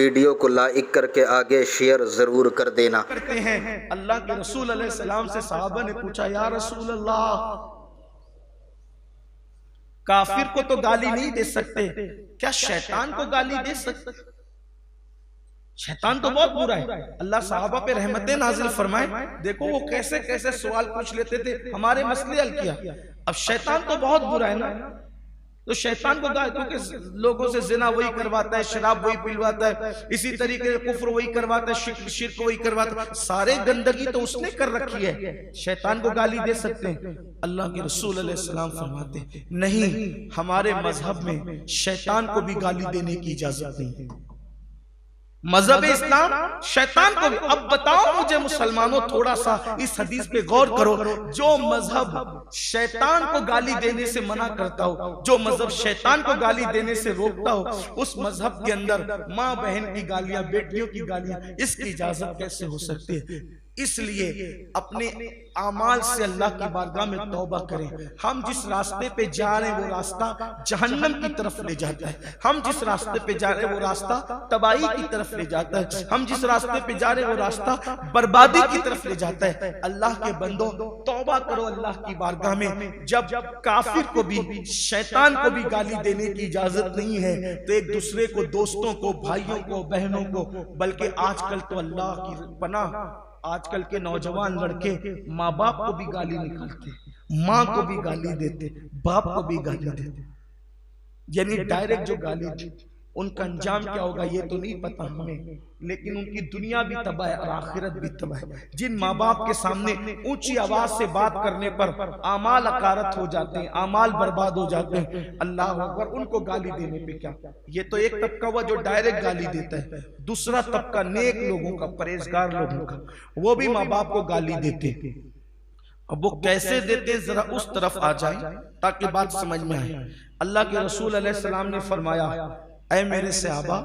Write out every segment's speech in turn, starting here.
Video को like करके आगे शेयर जरूर कर देना। करते हैं अल्लाह के रसूल अलैहि सलाम से सहाबा ने पूछा, या रसूल अल्लाह, काफिर को तो गाली नहीं दे सकते, क्या शैतान को गाली दे सकते? शैतान तो बहुत बुरा है। अल्लाह सहाबा पे रहमतें नाजिल फरमाए। देखो वो कैसे कैसे सवाल पूछ लेते थे, हमारे मसले हल किया। अब शैतान तो बहुत बुरा है ना, तो शैतान को गाली, क्योंकि लोगों से जिना वही करवाता है, शराब वही पिलवाता है, इसी तरीके से कुफ्र वही करवाता है, शिर्क वही करवाता है, सारे गंदगी तो उसने कर रखी है। शैतान को गाली दे सकते हैं? अल्लाह के रसूल अलैहि सलाम फरमाते नहीं, हमारे मजहब में शैतान को भी गाली देने की इजाजत नहीं है। मजहब इस्लाम शैतान को भी। अब बताओ मुझे मुसलमानों, थोड़ा सा इस हदीस पे गौर करो। जो मजहब शैतान को गाली देने से मना करता हो, जो मजहब शैतान को गाली देने से रोकता हो, उस मजहब के अंदर माँ बहन की गालियां, बेटियों की गालियां, इसकी इजाजत कैसे हो सकती है? इसलिए अपने आमाल से अल्लाह की बारगाह में तौबा करें। हम जिस रास्ते पे जा रहे हैं वो रास्ता जहन्नम की तरफ ले जाता है। हम जिस रास्ते पे जा रहे हैं वो रास्ता तबाही की तरफ ले जाता है। हम जिस रास्ते पे जा रहे हैं वो रास्ता बर्बादी की तरफ ले जाता है। अल्लाह के बंदो, तौबा करो अल्लाह की बारगाह में। जब काफिर को भी, शैतान को भी गाली देने की इजाजत नहीं है, तो एक दूसरे को, दोस्तों को, भाइयों को, बहनों को, बल्कि आजकल तो अल्लाह की पनाह, आजकल के नौजवान लड़के माँ बाप को भी गाली निकालते, माँ को भी गाली देते, बाप को भी गाली देते, यानी डायरेक्ट जो गाली दी। उनका अंजाम क्या होगा ये तो नहीं पता हमें, लेकिन उनकी दुनिया भी तबाह है और आखिरत भी तबाह है। जिन माँ बाप के सामने ऊंची आवाज से बात करने पर आमाल अकारत हो जाते हैं, आमाल बर्बाद हो जाते हैं, अल्लाह अकबर, उनको गाली देने पे क्या? ये तो एक तबका हुआ जो डायरेक्ट गाली देता है। दूसरा तबका नेक लोगों का, परहेजगार लोगों का, वो भी माँ बाप को गाली देते। अब वो कैसे देते, जरा उस तरफ आ जाए ताकि बात समझ में आए। अल्लाह के रसूल अलैहि सलाम ने फरमाया, ऐ मेरे सहाबा,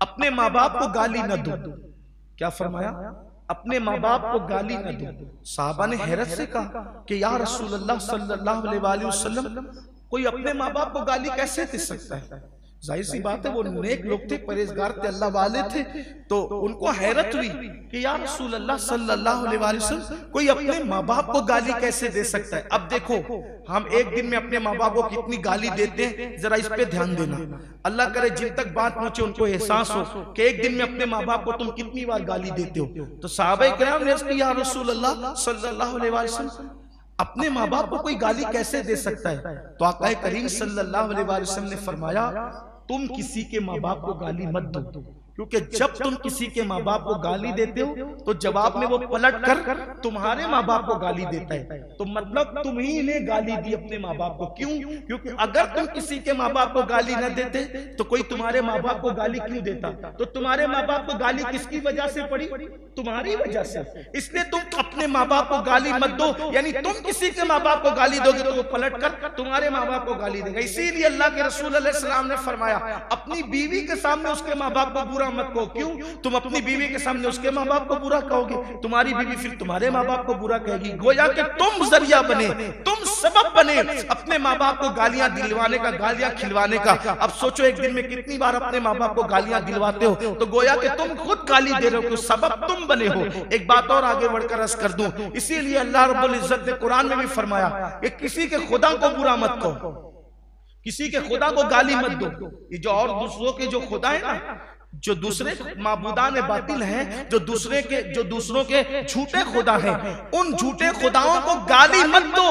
अपने माँ बाप को गाली न दो। क्या फरमाया? अपने माँ बाप को गाली न दो। सहाबा ने हैरत से कहा कि या रसूल अल्लाह सल्लल्लाहु अलैहि वसल्लम, कोई अपने माँ बाप को गाली कैसे दे सकता है? जाहिर सी बात है, वो नेक लोग थे, परहेजगार थे, अल्लाह वाले थे, तो उनको हैरत हुई कि या रसूल अल्लाह सल्लल्लाहु अलैहि वसल्लम, कोई अपने माँ बाप को गाली कैसे दे सकता है? अब देखो, हम एक दिन में अपने माँ बाप को कितनी गाली देते हैं, जरा इस पे ध्यान देना। अल्लाह करे जिन तक बात पहुंचे उनको एहसास हो कि एक दिन में अपने माँ बाप को तुम कितनी बार गाली देते हो। तो सहाबा किराम ने अर्ज़ किया, या रसूल अल्लाह सल्लल्लाहु अलैहि वसल्लम, अपने माँ बाप को कोई गाली कैसे दे सकता है? तो आका करीम सल्लल्लाहु अलैहि वसल्लम ने फरमाया, तुम किसी के माँ बाप को गाली मत दो, क्योंकि जब तुम किसी के माँ बाप को गाली देते हो तो जवाब में वो पलट कर तुम्हारे माँ बाप को गाली देता है। तो मतलब तुम ही ने गाली दी अपने माँ बाप को। क्यों? क्योंकि अगर तुम किसी के माँ बाप को गाली न देते तो कोई तुम्हारे माँ बाप को गाली क्यों देता? तो तुम्हारे माँ बाप को गाली किसकी वजह से पड़ी? तुम्हारी वजह से। इसलिए तुम अपने माँ बाप को गाली मत दो, यानी तुम किसी के माँ बाप को गाली दोगे तो वो पलट कर तुम्हारे माँ बाप को गाली देगा। इसीलिए अल्लाह के रसूल अलैहि सलाम ने फरमाया, अपनी बीवी के सामने उसके माँ बाप को बुरा मत कहो। क्यों? तुम अपनी बीवी के सामने उसके माँ बाप को बुरा कहोगे, तुम्हारी बीवी फिर तुम्हारे माँ बाप को बुरा कहेगी। गोया कि तुम जरिया बने, तुम सबब बने अपने माँ बाप को गालियां दिलवाने का, गालियां खिलवाने का। अब सोचो एक दिन में कितनी बार अपने माँ बाप को गालियां दिलवाते हो, तो गोया कि तुम खुद गाली दे रहे हो, सबब तुम बने हो। एक बात और आगे बढ़कर अर्ज कर दूं, इसीलिए अल्लाह रब्बुल इज्जत ने कुरान में भी फरमाया कि किसी के खुदा को बुरा मत कहो, किसी के खुदा को गाली मत दो। ये जो और दूसरों के जो खुदा है ना, जो दूसरे माबूदान बातिल हैं, जो दूसरों के झूठे खुदा हैं, उन झूठे खुदाओं को गाली मत दो।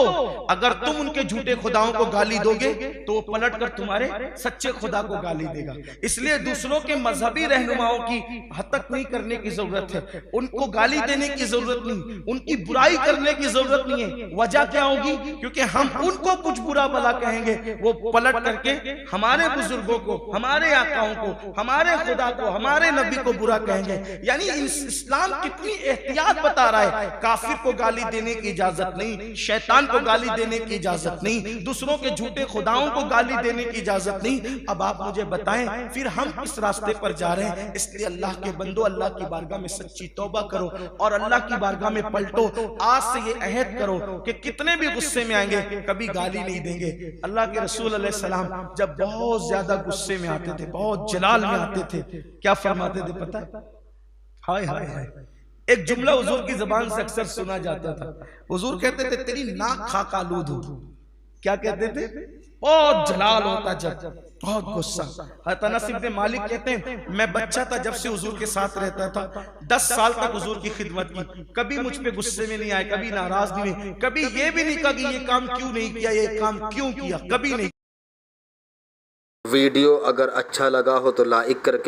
अगर तुम उनके झूठे खुदाओं को गाली दोगे तो वो पलट कर तुम्हारे सच्चे खुदा को गाली देगा। इसलिए दूसरों के मजहबी रहनुमाओं की हतक नहीं करने की जरूरत है, उनको गाली देने की जरूरत नहीं, उनकी बुराई करने की जरूरत नहीं है। वजह क्या होगी? क्योंकि हम उनको कुछ बुरा भला कहेंगे, वो पलट करके हमारे बुजुर्गों को, हमारे आकाओं को, हमारे खुदा को, हमारे नबी को बुरा कहेंगे। यानी इस्लाम कितनी एहतियात बता रहा है। काफिर को गाली देने की इजाजत नहीं, शैतान को गाली देने की इजाजत नहीं, दूसरों के झूठे खुदाओं को गाली देने की इजाजत नहीं। अब आप मुझे बताएं फिर हम किस रास्ते पर जा रहे हैं? इसलिए अल्लाह के बंदो, अल्लाह की बारगाह में सच्ची तौबा करो और अल्लाह की बारगाह में पलटो। आज से ये अहद करो कि कितने भी गुस्से में आएंगे कभी गाली नहीं देंगे। अल्लाह के रसूल अलैहि सलाम जब बहुत ज्यादा गुस्से में आते थे, बहुत जलाल में आते थे, क्या फरमाते थे पता है? हाय हाय हाय, एक जुमला हुजूर की जबान से अक्सर सुना जाता था। हुजूर कहते थे तेरी नाक खाक आलूद हो। क्या कहते थे? बहुत जलाल होता जब, बहुत गुस्सा। हज़रत अनस इब्न मालिक कहते हैं मैं बच्चा था जब से हुजूर के साथ रहता था, 10 साल तक हुजूर की खिदमत की, कभी मुझ पे गुस्से में नहीं आए, कभी नाराज नहीं हुए, कभी ये भी नहीं कहा कि ये काम क्यों नहीं किया, ये काम क्यों किया, कभी नहीं। वीडियो अगर अच्छा लगा हो तो लाइक करके